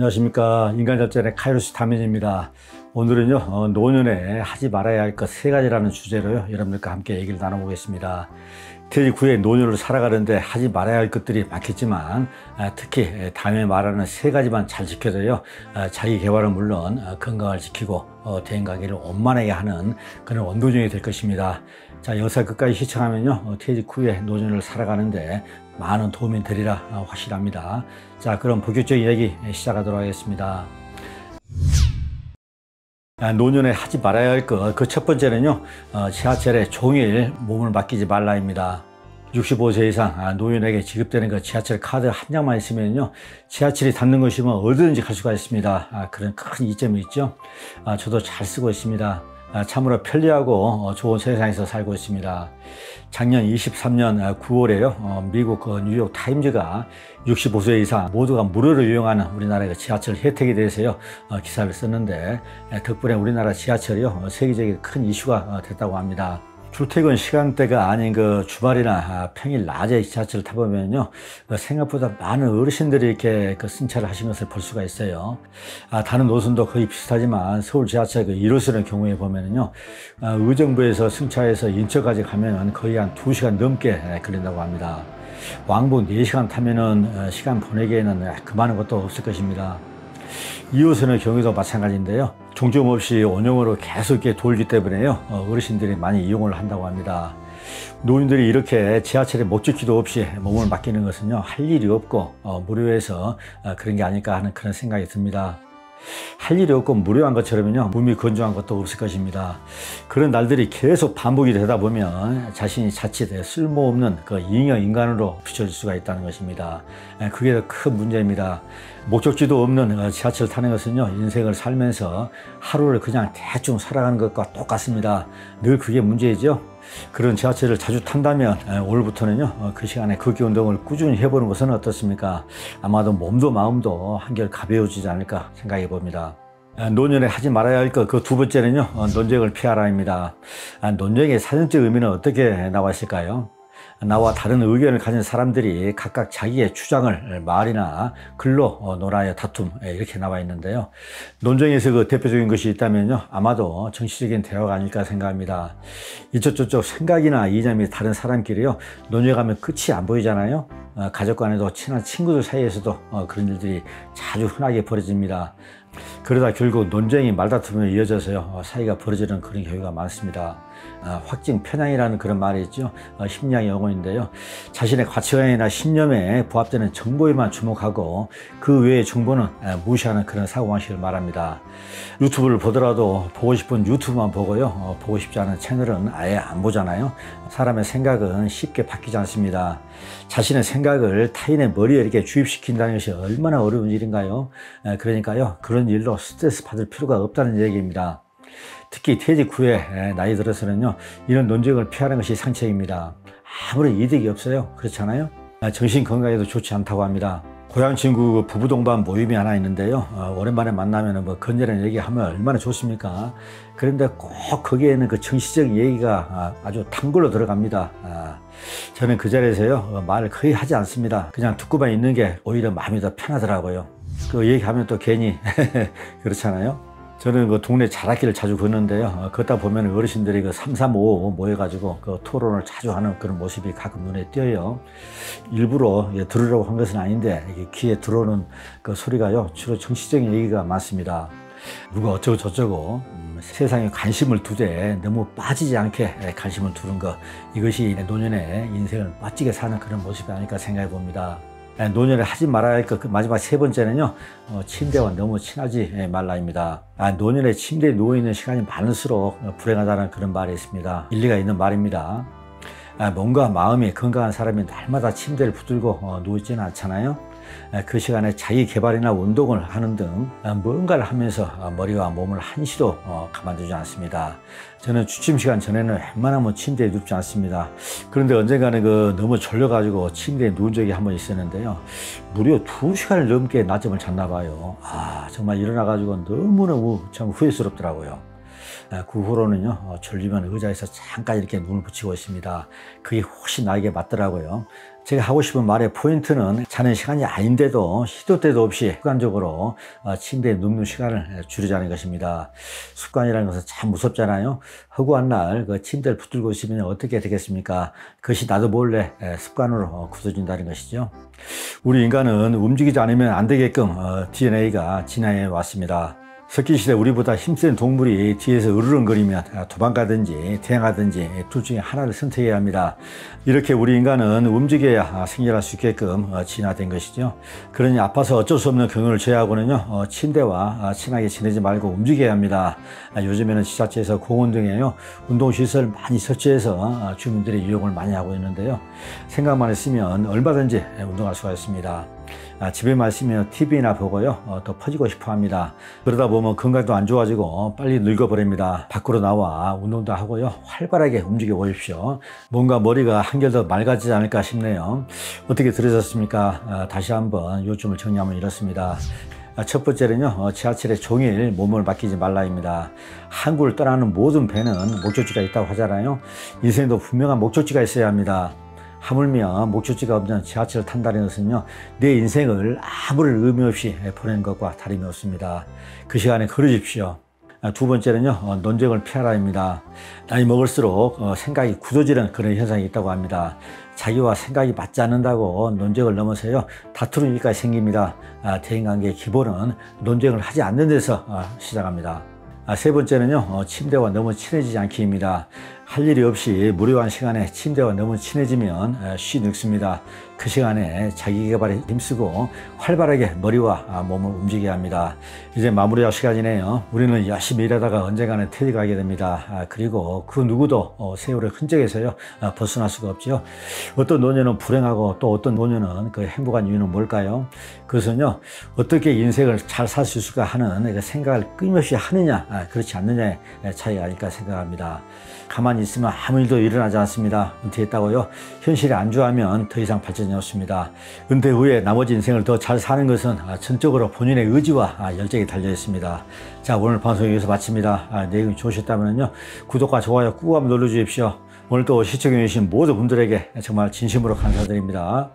안녕하십니까. 인간절전의 카이로스 다민입니다. 오늘은요 노년에 하지 말아야 할 것 3가지라는 주제로요 여러분들과 함께 얘기를 나눠보겠습니다. 퇴직 후에 노년을 살아가는데 하지 말아야 할 것들이 많겠지만 특히 다음에 말하는 3가지만 잘 지켜도요 자기 개발은 물론 건강을 지키고 대인관계를 원만하게 하는 그런 원동력이 될 것입니다. 자, 영상 끝까지 시청하면요 퇴직 후에 노년을 살아가는데 많은 도움이 되리라 확실합니다. 자, 그럼 본격적인 이야기 시작하도록 하겠습니다. 노년에 하지 말아야 할 것, 그 첫 번째는요 지하철에 종일 몸을 맡기지 말라입니다. 65세 이상 노인에게 지급되는 그 지하철 카드 한 장만 있으면요 지하철이 닿는 곳이면 어디든지 갈 수가 있습니다. 그런 큰 이점이 있죠. 저도 잘 쓰고 있습니다. 참으로 편리하고 좋은 세상에서 살고 있습니다. 작년 23년 9월에요 미국 뉴욕 타임즈가 65세 이상 모두가 무료로 이용하는 우리나라의 지하철 혜택에 대해서요 기사를 썼는데 덕분에 우리나라 지하철이요 세계적인 큰 이슈가 됐다고 합니다. 출퇴근 시간대가 아닌 그 주말이나 평일 낮에 지하철을 타보면요 생각보다 많은 어르신들이 이렇게 승차를 하신 것을 볼 수가 있어요. 다른 노선도 거의 비슷하지만 서울 지하철 1호선의 경우에 보면은요 의정부에서 승차해서 인천까지 가면 거의 한 2시간 넘게 걸린다고 합니다. 왕복 4시간 타면은 시간 보내기에는 그만한 것도 없을 것입니다. 2호선의 경우도 마찬가지인데요 종점 없이 원형으로 계속 이렇게 돌기 때문에요 어르신들이 많이 이용을 한다고 합니다. 노인들이 이렇게 지하철에 목적지도 없이 몸을 맡기는 것은요 할 일이 없고 무료해서 그런 게 아닐까 하는 그런 생각이 듭니다. 할 일이 없고 무료한 것처럼요 몸이 건조한 것도 없을 것입니다. 그런 날들이 계속 반복이 되다 보면 자신이 자칫 쓸모없는 그 잉여 인간으로 비춰질 수가 있다는 것입니다. 그게 더 큰 문제입니다. 목적지도 없는 지하철 타는 것은요 인생을 살면서 하루를 그냥 대충 살아가는 것과 똑같습니다. 늘 그게 문제이죠. 그런 지하철을 자주 탄다면 오늘부터는요 그 시간에 걷기 운동을 꾸준히 해보는 것은 어떻습니까? 아마도 몸도 마음도 한결 가벼워지지 않을까 생각해 봅니다. 노년에 하지 말아야 할 것 그 두 번째는요 논쟁을 피하라입니다. 논쟁의 사전적 의미는 어떻게 나와 있을까요? 나와 다른 의견을 가진 사람들이 각각 자기의 주장을 말이나 글로 논하여 다툼 이렇게 나와 있는데요 논쟁에서 그 대표적인 것이 있다면요 아마도 정치적인 대화가 아닐까 생각합니다. 이쪽 저쪽 생각이나 이념이 다른 사람끼리요 논쟁하면 끝이 안 보이잖아요. 가족 간에도 친한 친구들 사이에서도 그런 일들이 자주 흔하게 벌어집니다. 그러다 결국 논쟁이 말다툼으로 이어져서요 사이가 벌어지는 그런 경우가 많습니다. 확증 편향이라는 그런 말이 있죠. 심리학의 용어인데요 자신의 가치관이나 신념에 부합되는 정보에만 주목하고 그 외의 정보는 무시하는 그런 사고방식을 말합니다. 유튜브를 보더라도 보고 싶은 유튜브만 보고요 보고 싶지 않은 채널은 아예 안 보잖아요. 사람의 생각은 쉽게 바뀌지 않습니다. 자신의 생각을 타인의 머리에 이렇게 주입시킨다는 것이 얼마나 어려운 일인가요. 그러니까요 그런 일로 스트레스 받을 필요가 없다는 얘기입니다. 특히 퇴직 후에 나이 들어서는요 이런 논쟁을 피하는 것이 상책입니다. 아무런 이득이 없어요. 그렇잖아요. 정신 건강에도 좋지 않다고 합니다. 고향 친구 부부 동반 모임이 하나 있는데요 오랜만에 만나면 뭐 건전한 얘기하면 얼마나 좋습니까? 그런데 꼭 거기에는 그 정치적인 얘기가 아주 단골로 들어갑니다. 저는 그 자리에서요 말을 거의 하지 않습니다. 그냥 듣고만 있는 게 오히려 마음이 더 편하더라고요. 그 얘기하면 또 괜히 그렇잖아요. 저는 그 동네 자락길을 자주 걷는데요 걷다 보면 어르신들이 그 335 모여가지고 그 토론을 자주 하는 그런 모습이 가끔 눈에 띄어요. 일부러 들으려고 한 것은 아닌데 귀에 들어오는 그 소리가요 주로 정치적인 얘기가 많습니다. 누가 어쩌고 저쩌고 세상에 관심을 두되 너무 빠지지 않게 관심을 두는 것, 이것이 노년에 인생을 멋지게 사는 그런 모습이 아닐까 생각해 봅니다. 노년에 하지 말아야 할 것 마지막 3번째는요 침대와 너무 친하지 말라입니다. 노년에 침대에 누워있는 시간이 많을수록 불행하다는 그런 말이 있습니다. 일리가 있는 말입니다. 몸과 마음이 건강한 사람이 날마다 침대를 붙들고 누워있지는 않잖아요. 그 시간에 자기 개발이나 운동을 하는 등 뭔가를 하면서 머리와 몸을 한시도 가만두지 않습니다. 저는 취침 시간 전에는 웬만하면 침대에 눕지 않습니다. 그런데 언젠가는 너무 졸려가지고 침대에 누운 적이 한 번 있었는데요 무려 2시간을 넘게 낮잠을 잤나 봐요. 정말 일어나가지고 너무너무 참 후회스럽더라고요. 그 후로는요, 졸리면 의자에서 잠깐 이렇게 눈을 붙이고 있습니다. 그게 혹시 나에게 맞더라고요. 제가 하고 싶은 말의 포인트는 자는 시간이 아닌데도 시도 때도 없이 습관적으로 침대에 눕는 시간을 줄이자는 것입니다. 습관이라는 것은 참 무섭잖아요. 허구한 날 그 침대를 붙들고 있으면 어떻게 되겠습니까? 그것이 나도 몰래 습관으로 굳어진다는 것이죠. 우리 인간은 움직이지 않으면 안 되게끔 DNA가 진화해 왔습니다. 석기시대 우리보다 힘센 동물이 뒤에서 으르렁거리면 도망가든지 대항하든지 둘 중에 하나를 선택해야 합니다. 이렇게 우리 인간은 움직여야 생존할 수 있게끔 진화된 것이죠. 그러니 아파서 어쩔 수 없는 경우를 제외하고는요, 침대와 친하게 지내지 말고 움직여야 합니다. 요즘에는 지자체에서 공원 등에요, 운동시설 많이 설치해서 주민들이 이용을 많이 하고 있는데요. 생각만 했으면 얼마든지 운동할 수가 있습니다. 집에만 있으면 TV나 보고요, 더 퍼지고 싶어 합니다. 그러다 보면 건강도 안 좋아지고 빨리 늙어버립니다. 밖으로 나와 운동도 하고요, 활발하게 움직여 보십시오. 뭔가 머리가 한결 더 맑아지지 않을까 싶네요. 어떻게 들으셨습니까? 다시 한번 요점을 정리하면 이렇습니다. 첫 번째는요, 지하철에 종일 몸을 맡기지 말라입니다. 항구를 떠나는 모든 배는 목적지가 있다고 하잖아요. 인생도 분명한 목적지가 있어야 합니다. 하물며 목적지가 없는 지하철을 탄다는 것은요, 내 인생을 아무런 의미 없이 보내는 것과 다름이 없습니다. 그 시간에 걸으십시오. 두 번째는요, 논쟁을 피하라입니다. 나이 먹을수록 생각이 굳어지는 그런 현상이 있다고 합니다. 자기와 생각이 맞지 않는다고 논쟁을 넘어서요, 다투는 일까지 생깁니다. 대인관계의 기본은 논쟁을 하지 않는 데서 시작합니다. 세 번째는요, 침대와 너무 친해지지 않기입니다. 할 일이 없이 무료한 시간에 침대와 너무 친해지면 쉬 늙습니다. 그 시간에 자기 개발에 힘쓰고 활발하게 머리와 몸을 움직여야 합니다. 이제 마무리할 시간이네요. 우리는 열심히 일하다가 언젠가는 퇴직하게 됩니다. 그리고 그 누구도 세월의 흔적에서요, 벗어날 수가 없죠. 어떤 노년은 불행하고 또 어떤 노년은 그 행복한 이유는 뭘까요? 그것은요, 어떻게 인생을 잘 살 수 있을까 하는 생각을 끊임없이 하느냐, 그렇지 않느냐의 차이가 아닐까 생각합니다. 가만히 있으면 아무 일도 일어나지 않습니다. 은퇴했다고요? 현실이 안주하면 더 이상 발전이 없습니다. 은퇴 후에 나머지 인생을 더 잘 사는 것은 전적으로 본인의 의지와 열정이 달려 있습니다. 자, 오늘 방송 여기서 마칩니다. 내용이 좋으셨다면요, 구독과 좋아요 꾹 한번 눌러주십시오. 오늘도 시청해 주신 모든 분들에게 정말 진심으로 감사드립니다.